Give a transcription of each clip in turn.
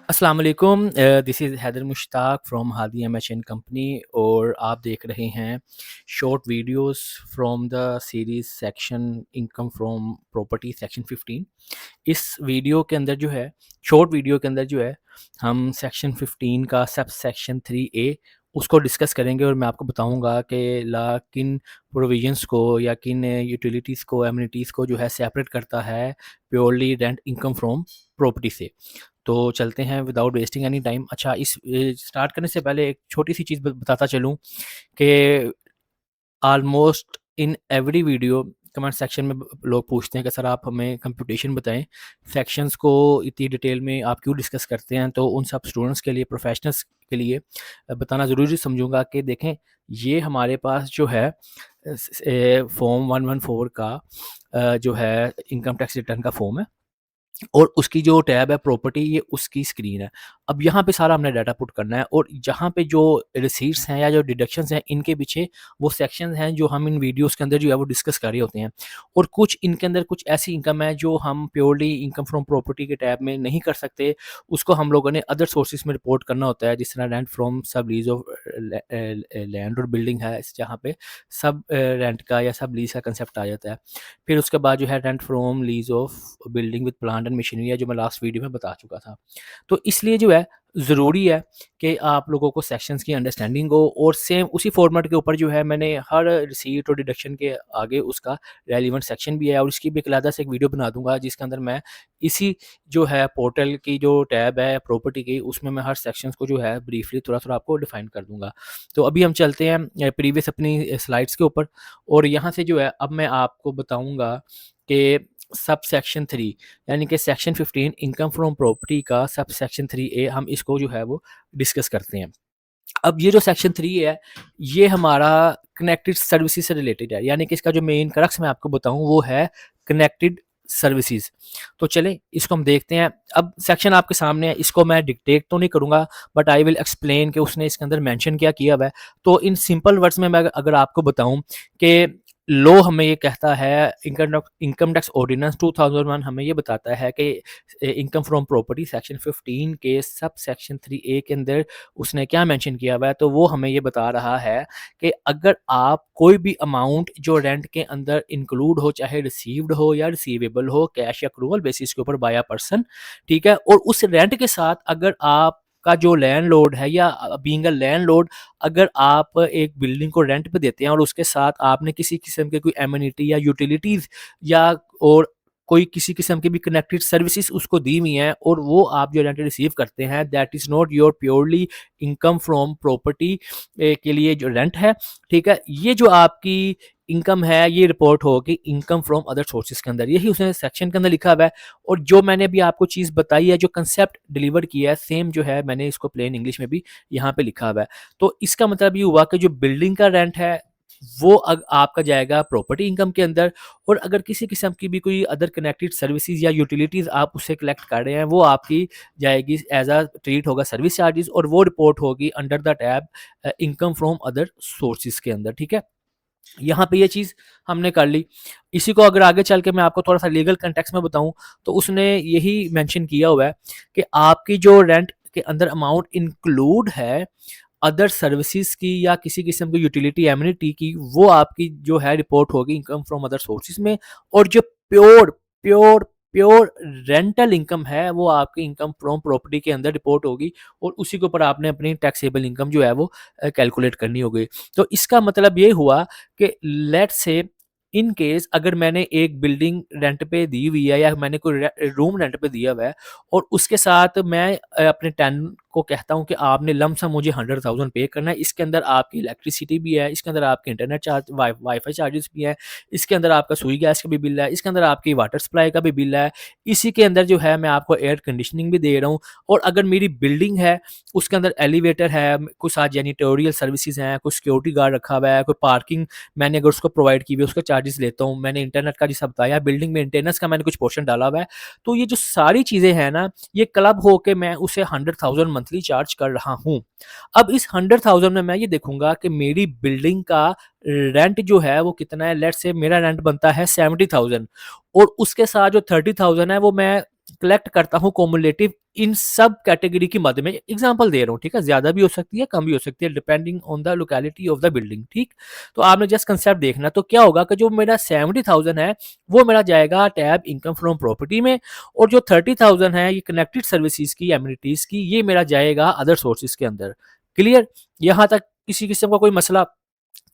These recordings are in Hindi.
अस्सलाम वालेकुम। This is Haider Mushtaq from Hadi MHN company और आप देख रहे हैं short videos from the series section income from property section 15। इस वीडियो के अंदर जो है शॉर्ट वीडियो के अंदर जो है हम सेक्शन 15 का सब सेक्शन 3A उसको डिस्कस करेंगे और मैं आपको बताऊंगा कि ला किन प्रोविजंस को या किन यूटिलिटीज़ को एमिनिटीज़ को जो है सेपरेट करता है purely rent income from property से। तो चलते हैं विदाउट वेस्टिंग एनी टाइम। अच्छा, इस स्टार्ट करने से पहले एक छोटी सी चीज़ बताता चलूँ कि almost in every video comment section में लोग पूछते हैं कि सर आप हमें कंप्यूटेशन बताएं, सेक्शंस को इतनी डिटेल में आप क्यों डिस्कस करते हैं। तो उन सब स्टूडेंट्स के लिए, प्रोफेशनल्स के लिए बताना ज़रूरी समझूंगा कि देखें, ये हमारे पास जो है फॉर्म 114 का जो है इनकम टैक्स रिटर्न का फॉर्म है और उसकी जो टैब है प्रॉपर्टी, ये उसकी स्क्रीन है। अब यहाँ पे सारा हमने डाटा पुट करना है और जहाँ पे जो रिसीट्स हैं या जो डिडक्शंस हैं, इनके पीछे वो सेक्शंस हैं जो हम इन वीडियोस के अंदर जो है वो डिस्कस कर रहे होते हैं। और कुछ इनके अंदर कुछ ऐसी इनकम है जो हम प्योरली इनकम फ्रॉम प्रॉपर्टी के टैब में नहीं कर सकते, उसको हम लोगों ने अदर सोर्सेज में रिपोर्ट करना होता है, जिस तरह रेंट फ्रॉम सब लीज ऑफ लैंड और बिल्डिंग है, जहाँ पे सब रेंट का या सब लीज का कंसेप्ट आ जाता है। फिर उसके बाद जो है rent from lease of building with plant and machinery है, जो मैं लास्ट वीडियो में बता चुका था। तो इसलिए जो है ज़रूरी है कि आप लोगों को सेक्शंस की अंडरस्टैंडिंग हो और सेम उसी फॉर्मेट के ऊपर जो है मैंने हर रिसीट और डिडक्शन के आगे उसका रेलिवेंट सेक्शन भी है और इसकी भी एक अलग से एक वीडियो बना दूंगा, जिसके अंदर मैं इसी जो है पोर्टल की जो टैब है प्रॉपर्टी की, उसमें मैं हर सेक्शंस को जो है ब्रीफली थोड़ा थोड़ा आपको डिफाइन कर दूंगा। तो अभी हम चलते हैं प्रीवियस अपनी स्लाइड्स के ऊपर और यहाँ से जो है अब मैं आपको बताऊंगा कि सब सेक्शन 3 यानी कि सेक्शन 15 इनकम फ्रॉम प्रॉपर्टी का सब सेक्शन 3A हम इसको जो है वो डिस्कस करते हैं। अब ये जो सेक्शन 3 है, ये हमारा कनेक्टेड सर्विसेज से रिलेटेड है, यानी कि इसका जो मेन क्रक्स मैं आपको बताऊं वो है कनेक्टेड सर्विसेज। तो चलें इसको हम देखते हैं। अब सेक्शन आपके सामने है, इसको मैं डिक्टेट तो नहीं करूंगा बट आई विल एक्सप्लेन कि उसने इसके अंदर मेंशन क्या किया हुआ है। तो इन सिंपल वर्ड्स में मैं अगर आपको बताऊं कि लॉ हमें ये कहता है, इनकम टैक्स ऑर्डिनेंस 2001 हमें ये बताता है कि इनकम फ्रॉम प्रॉपर्टी सेक्शन 15 के सब सेक्शन 3A के अंदर उसने क्या मेंशन किया हुआ है। तो वो हमें ये बता रहा है कि अगर आप कोई भी अमाउंट जो रेंट के अंदर इंक्लूड हो, चाहे रिसीव्ड हो या रिसीवेबल हो, कैश या अक्रूवल बेसिस के ऊपर बाय अ पर्सन, ठीक है, और उस रेंट के साथ अगर आप का जो लैंडलॉर्ड है या बीइंग अ लैंडलॉर्ड, अगर आप एक बिल्डिंग को रेंट पे देते हैं और उसके साथ आपने किसी किस्म के कोई एमिनिटी या यूटिलिटीज या और कोई किसी किस्म की भी कनेक्टेड सर्विसेज उसको दी हुई हैं और वो आप जो रेंट रिसीव करते हैं, that is not your purely income from property के लिए जो रेंट है, ठीक है, ये जो आपकी इनकम है ये रिपोर्ट होगी इनकम फ्रॉम अदर सोर्सेज के अंदर। यही उसने सेक्शन के अंदर लिखा हुआ है और जो मैंने अभी आपको चीज़ बताई है, जो कंसेप्ट डिलीवर किया है, सेम जो है मैंने इसको प्लेन इंग्लिश में भी यहाँ पे लिखा हुआ है। तो इसका मतलब ये हुआ कि जो बिल्डिंग का रेंट है वो आपका जाएगा प्रॉपर्टी इनकम के अंदर, और अगर किसी किस्म की भी कोई अदर कनेक्टेड सर्विसेज या यूटिलिटीज आप उससे कलेक्ट कर रहे हैं, वो आपकी जाएगी एज अ ट्रीट होगा सर्विस चार्जेस और वो रिपोर्ट होगी under the tab income from other sources के अंदर। ठीक है, यहाँ पे ये चीज़ हमने कर ली। इसी को अगर आगे चल के मैं आपको थोड़ा सा लीगल कंटेक्स्ट में बताऊं, तो उसने यही मेंशन किया हुआ है कि आपकी जो रेंट के अंदर अमाउंट इंक्लूड है अदर सर्विसेज की या किसी किस्म की यूटिलिटी एमिनिटी की, वो आपकी जो है रिपोर्ट होगी इनकम फ्रॉम अदर सोर्सेज में। और जो pure pure pure rental income है वो आपकी इनकम फ्रॉम प्रॉपर्टी के अंदर रिपोर्ट होगी और उसी के ऊपर आपने अपनी टैक्सेबल इनकम जो है वो कैलकुलेट करनी होगी। तो इसका मतलब ये हुआ कि लेट से इन केस अगर मैंने एक बिल्डिंग रेंट पे दी हुई है या मैंने कोई रूम रेंट पे दिया हुआ है और उसके साथ मैं अपने टेनेंट को कहता हूँ कि आपने लमसम मुझे 100,000 पे करना है, इसके अंदर आपकी इलेक्ट्रिसिटी भी है, इसके अंदर आपके इंटरनेट चार्ज वाईफाई चार्जेस भी है, इसके अंदर आपका सुई गैस का भी बिल है, इसके अंदर आपकी वाटर सप्लाई का भी बिल है, इसी के अंदर जो है मैं आपको एयर कंडीशनिंग भी दे रहा हूँ। और अगर मेरी बिल्डिंग है उसके अंदर एलिवेटर है, कुछ आज जैनिटोरियल सर्विसेज हैं, कुछ सिक्योरिटी गार्ड रखा हुआ है, कोई पार्किंग मैंने अगर उसको प्रोवाइड की हुई है उसका चार्जेस लेता हूँ, मैंने इंटरनेट का जैसा बताया, बिल्डिंग मेंटेनेंस का मैंने कुछ पोर्शन डाला हुआ है। तो ये जो सारी चीज़ें हैं ना, ये क्लब होके मैं उसे 100,000 मंथली चार्ज कर रहा हूँ। अब इस 100,000 में मैं ये देखूंगा कि मेरी बिल्डिंग का रेंट जो है वो कितना है। लेट्स से मेरा रेंट बनता है 70,000 और उसके साथ जो 30,000 है वो मैं कलेक्ट करता हूँ कॉमुलेटिव इन सब कैटेगरी की मद में एग्जांपल दे रहा हूँ, ठीक है? ज़्यादा भी हो सकती है, कम भी हो सकती है, depending on the locality of the building, ठीक? तो आपने जस्ट कंसेप्ट देखना। तो क्या होगा कि जो मेरा 70,000 है, वो मेरा जाएगा टैब इनकम फ्रॉम प्रॉपर्टी में, और जो 30,000 है ये कनेक्टेड सर्विसेज की, एमिनिटीज़ की, ये मेरा जाएगा अदर सोर्सेज़ के अंदर। क्लियर? यहाँ तक किसी किस्म का कोई मसला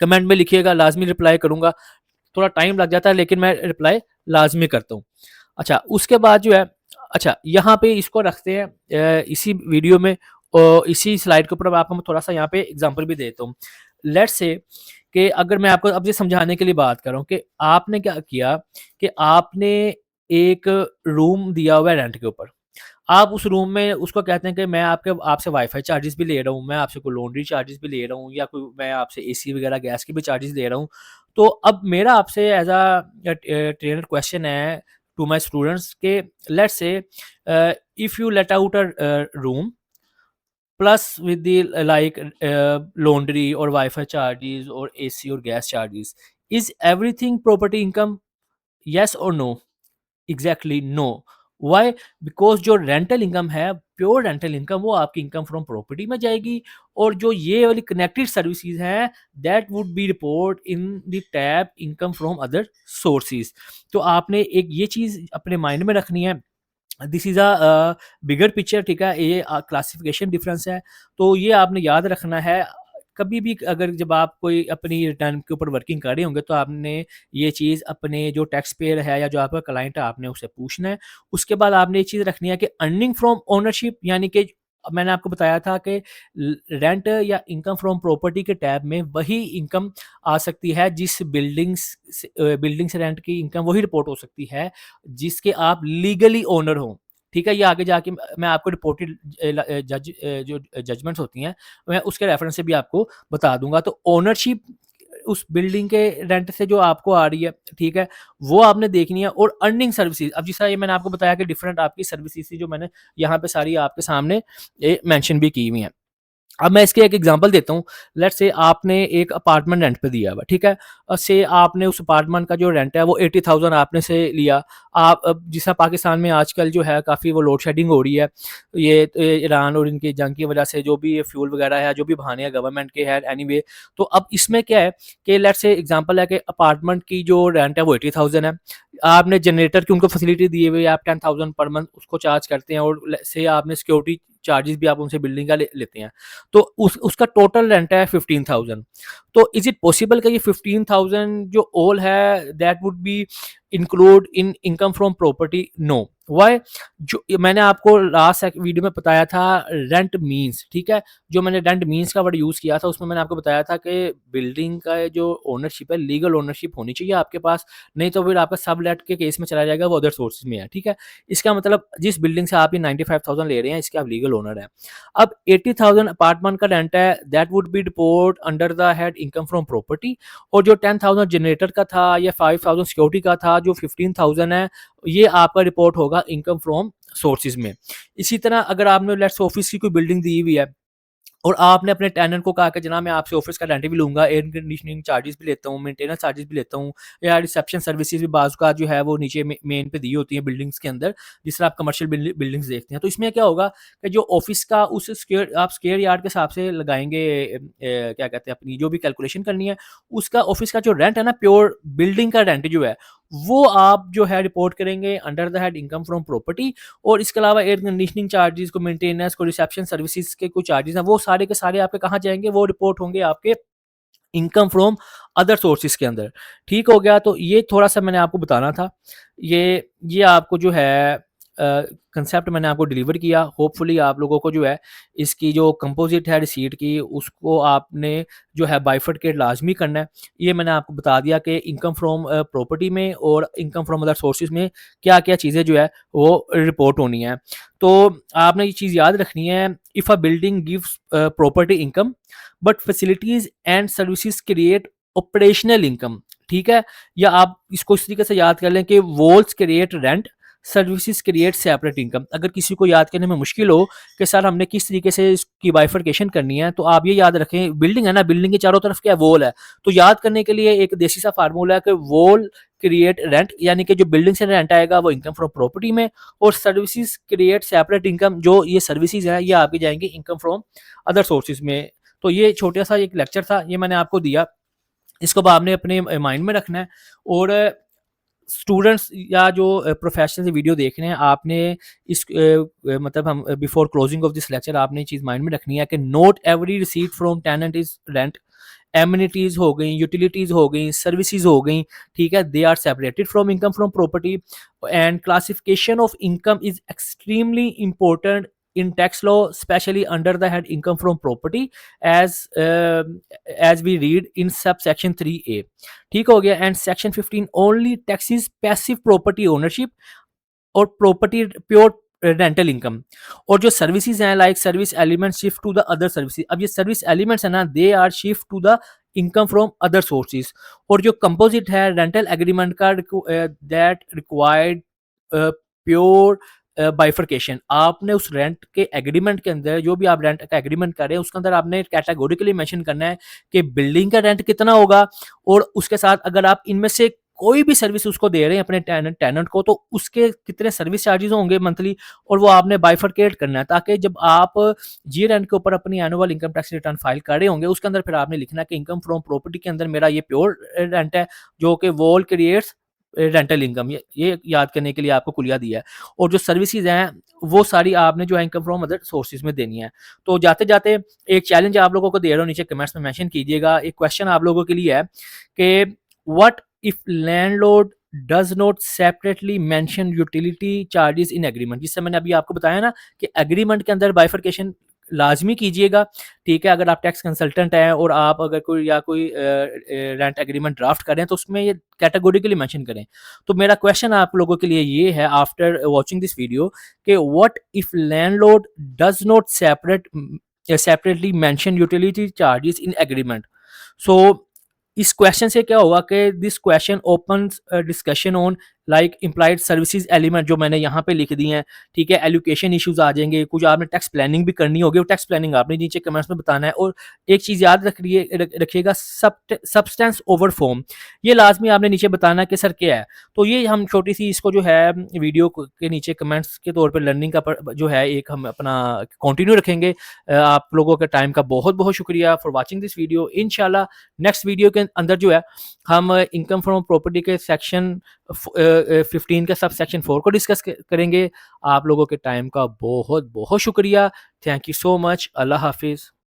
कमेंट में लिखिएगा, लाज़मी रिप्लाई करूँगा। थोड़ा टाइम लग जाता है लेकिन मैं रिप्लाई लाज़मी करता हूँ। अच्छा, उसके बाद जो है, अच्छा यहाँ पे इसको रखते हैं इसी वीडियो में, और इसी स्लाइड के ऊपर मैं आपको थोड़ा-सा यहाँ पे एग्ज़ाम्पल भी देता हूँ। लेट्स से कि अगर मैं आपको अब ये समझाने के लिए बात कर रहा हूँ कि आपने क्या किया कि आपने एक रूम दिया हुआ है रेंट के ऊपर। आप उस रूम में उसको कहते हैं कि मैं आपसे वाईफ़ाई चार्जेज़ भी ले रहा हूँ, मैं आपसे कोई लॉन्ड्री चार्जेज़ भी ले रहा हूँ, या कोई मैं आपसे एसी वगैरह गैस के भी चार्जेज़ ले रहा हूँ। तो अब मेरा आपसे एज़ ट्रेनर क्वेश्चन है टू माय स्टूडेंट्स के, let's say if you let out room plus with the like laundry or Wi-Fi charges or AC or gas charges, is everything property income? Yes or no? Exactly no. Why? Because जो रेंटल इनकम है, प्योर रेंटल इनकम, वो आपकी इनकम फ्रॉम प्रॉपर्टी में जाएगी, और जो ये वाली कनेक्टेड सर्विसेज हैं that would B report in the tab income from other sources. तो आपने एक ये चीज़ अपने माइंड में रखनी है। This is a bigger picture, ठीक है? ये क्लासिफिकेशन डिफरेंस है, तो ये आपने याद रखना है। कभी भी अगर जब आप कोई अपनी रिटर्न के ऊपर वर्किंग कर रहे होंगे, तो आपने ये चीज़ अपने जो टैक्स पेयर है या जो आपका क्लाइंट है, आपने उससे पूछना है। उसके बाद आपने ये चीज़ रखनी है कि अर्निंग फ्रॉम ओनरशिप, यानी कि मैंने आपको बताया था कि रेंट या इनकम फ्रॉम प्रॉपर्टी के टैब में वही इनकम आ सकती है, जिस बिल्डिंग से रेंट की इनकम वही रिपोर्ट हो सकती है जिसके आप लीगली ओनर हो। ठीक है? ये आगे जाके मैं आपको रिपोर्टेड जो जजमेंट्स होती हैं, मैं उसके रेफरेंस से भी आपको बता दूँगा। तो ओनरशिप उस बिल्डिंग के रेंट से जो आपको आ रही है, ठीक है? वो आपने देखनी है, और अर्निंग सर्विसेज़, अब जैसा ये मैंने आपको बताया कि डिफरेंट आपकी सर्विसेज़ थी, जो मैंने यहाँ पे सारी आपके सामने मेंशन भी की हुई हैं। अब मैं इसके एक एग्जांपल देता हूँ। लेट्स से आपने एक अपार्टमेंट रेंट पे दिया हुआ है, ठीक है? से आपने उस अपार्टमेंट का जो रेंट है वो 80,000 आपने से लिया। आप अब जिस तरह पाकिस्तान में आजकल जो है काफ़ी वो लोड शेडिंग हो रही है। ये ईरान और इनकी जंग की वजह से जो भी ये फ्यूल वगैरह है, जो भी बहाने हैं गवर्नमेंट के हैं एनीवे। तो अब इसमें क्या है कि लेट्स से एग्जांपल है कि अपार्टमेंट की जो रेंट है वो 80,000 है। आपने जनरेटर की उनको फैसिलिटी दी हुई है, आप 10,000 पर मंथ उसको चार्ज करते हैं, और से आपने सिक्योरिटी चार्जेस भी आप उनसे बिल्डिंग का लेते हैं। तो उसका टोटल रेंट है 15,000। तो इज़ इट पॉसिबल कि ये 15,000 जो ऑल है that would be include in income from property? No. Why? जो मैंने आपको लास्ट वीडियो में बताया था रेंट मीन्स, ठीक है? जो मैंने रेंट मीन्स का वर्ड यूज़ किया था, उसमें मैंने आपको बताया था कि बिल्डिंग का जो ओनरशिप है, लीगल ओनरशिप होनी चाहिए आपके पास, नहीं तो फिर आपका सबलेट के केस में चला जाएगा, वो अदर सोर्सेज में है, ठीक है? इसका मतलब जिस बिल्डिंग से आप ये 95,000 ले रहे हैं, इसके आप लीगल ओनर हैं। अब 80,000 अपार्टमेंट का रेंट है, that would B report under the head income from property, और जो 10,000 जनरेटर का था या 5,000 सिक्योरिटी का था, जो 15,000 है, ये आपका रिपोर्ट होगा इनकम फ्रॉम सोर्सेज में। इसी तरह अगर आपने लेट्स ऑफिस की कोई बिल्डिंग दी हुई है, और आपने अपने टेनेंट को कहा कि जनाब मैं आपसे ऑफिस का रेंट भी लूँगा, एयर कंडीशनिंग चार्जेस भी लेता हूँ, मेंटेनेंस चार्जेस भी लेता हूँ, या रिसेप्शन सर्विसेज भी बाज़ का जो है वो नीचे मेन पे दी होती है बिल्डिंग्स के अंदर, जिस तरह आप कमर्शियल बिल्डिंग्स देखते हैं। तो इसमें क्या होगा कि जो ऑफिस का उस स्क्वायर आप स्क्वायर यार्ड के हिसाब से लगाएँगे, क्या कहते हैं, अपनी जो भी कैलकुलेशन करनी है, उसका ऑफिस का जो रेंट है ना, प्योर बिल्डिंग का रेंट जो है, वो आप जो है रिपोर्ट करेंगे under the head income from property. और इसके अलावा एयर कंडीशनिंग चार्जेस, को मेंटेनेंस, को रिसेप्शन सर्विसेज के कुछ चार्जेस हैं, वो सारे के सारे आपके कहाँ जाएँगे? वो रिपोर्ट होंगे आपके इनकम फ्रॉम अदर सोर्सेज के अंदर। ठीक हो गया? तो ये थोड़ा-सा मैंने आपको बताना था। ये आपको जो है कंसेप्ट मैंने आपको डिलीवर किया। होपफुली आप लोगों को जो है इसकी जो कंपोज़िट है रिसीट की, उसको आपने जो है बाइफरकेट लाज़मी करना है। ये मैंने आपको बता दिया कि इनकम फ्रॉम प्रॉपर्टी में और इनकम फ्रॉम अदर सोर्सेज में क्या-क्या चीज़ें जो है वो रिपोर्ट होनी है। तो आपने ये चीज़ याद रखनी है, if a building gives property income but facilities and services create operational income, ठीक है? या आप इसको इस तरीके से याद कर लें कि walls create rent, services create separate income. अगर किसी को याद करने में मुश्किल हो कि सर हमने किस तरीके से इसकी बाइफरकेशन करनी है, तो आप ये याद रखें, बिल्डिंग है ना, बिल्डिंग के चारों तरफ क्या है? वॉल है। तो याद करने के लिए एक देसी सा फार्मूला है कि वॉल क्रिएट रेंट, यानी कि जो बिल्डिंग से रेंट आएगा वो इनकम फ्रॉम प्रॉपर्टी में, और सर्विसेज क्रिएट सेपरेट इनकम, जो ये सर्विसेज है ये आपकी जाएंगी इनकम फ्रॉम अदर सोर्सेज में। तो ये छोटा सा एक लेक्चर था, ये मैंने आपको दिया, इसको अब आपने अपने माइंड में रखना है। और स्टूडेंट्स या जो प्रोफेशनल से वीडियो देख रहे हैं, आपने इस मतलब हम before closing of this lecture आपने चीज़ माइंड में रखनी है कि note every receipt from tenant is rent. Amenities हो गई, यूटिलिटीज हो गई, सर्विसेज हो गई, ठीक है, they are separated from income from property, and classification of income is extremely important in tax law, especially under the head income from property, as we read in subsection 3A। ठीक हो गया। And section 15 only taxes passive property ownership और प्रॉपर्टी प्योर रेंटल इनकम। और जो सर्विसेज हैं like service element shift to the other services, अब ये सर्विस एलिमेंट्स है ना, they are shift to the income from other sources. और जो कंपोजिट है रेंटल एग्रीमेंट का, दैट रिक्वायर्ड प्योर बाइफर्केशन, आपने उस रेंट के एग्रीमेंट के अंदर, जो भी आप रेंट का एग्रीमेंट कर रहे हैं उसके अंदर आपने कैटेगोरिकली मेंशन करना है कि बिल्डिंग का रेंट कितना होगा, और उसके साथ अगर आप इनमें से कोई भी सर्विस उसको दे रहे हैं अपने टेनेंट को, तो उसके कितने सर्विस चार्जेस होंगे मंथली, और वो आपने बाइफर्केट करना है, ताकि जब आप जी रेंट के ऊपर अपनी annual income tax return file कर रहे होंगे उसके अंदर फिर आपने लिखना है कि इनकम फ्रॉम प्रॉपर्टी के अंदर मेरा ये प्योर रेंट है, जो कि वॉल क्रिएट्स रेंटल इनकम, ये याद करने के लिए आपको कुलिया दिया है। और जो सर्विसेज हैं वो सारी आपने जो है इनकम फ्रॉम अदर सोर्सेज में देनी है। तो जाते जाते एक चैलेंज आप लोगों को दे रहा हूँ, नीचे कमेंट्स में मेंशन कीजिएगा। एक क्वेश्चन आप लोगों के लिए है कि what if landlord does not separately mention utility charges in agreement. जिससे मैंने अभी आपको बताया ना कि एग्रीमेंट के अंदर बाइफर्केशन लाजमी कीजिएगा, ठीक है। अगर आप टैक्स कंसल्टेंट हैं और आप अगर कोई रेंट एग्रीमेंट ड्राफ्ट करें तो उसमें ये कैटेगोरिकली मेंशन करें। तो मेरा क्वेश्चन आप लोगों के लिए ये है आफ्टर वॉचिंग दिस वीडियो कि what if landlord does not separately mention utility charges in agreement. So इस क्वेश्चन से क्या होगा कि this question opens discussion on like implied services element, जो मैंने यहाँ पे लिख दी हैं, ठीक है। एलोकेशन इश्यूज आ जाएंगे, कुछ आपने टैक्स प्लानिंग भी करनी होगी, वो टैक्स प्लानिंग आपने नीचे कमेंट्स में बताना है। और एक चीज़ याद रखिएगा, सब्सटेंस ओवर फॉर्म, ये लाजमी आपने नीचे बताना कि सर क्या है। तो ये हम छोटी सी इसको जो है वीडियो के नीचे कमेंट्स के तौर पर लर्निंग का जो है एक हम अपना कंटिन्यू रखेंगे। आप लोगों के टाइम का बहुत बहुत शुक्रिया फॉर वॉचिंग दिस वीडियो। इंशाल्लाह नेक्स्ट वीडियो के अंदर जो है हम इनकम फ्रॉम प्रॉपर्टी के सेक्शन 15 का सब सेक्शन 4 को डिस्कस करेंगे। आप लोगों के टाइम का बहुत बहुत शुक्रिया। Thank you so much. Allah हाफिज़।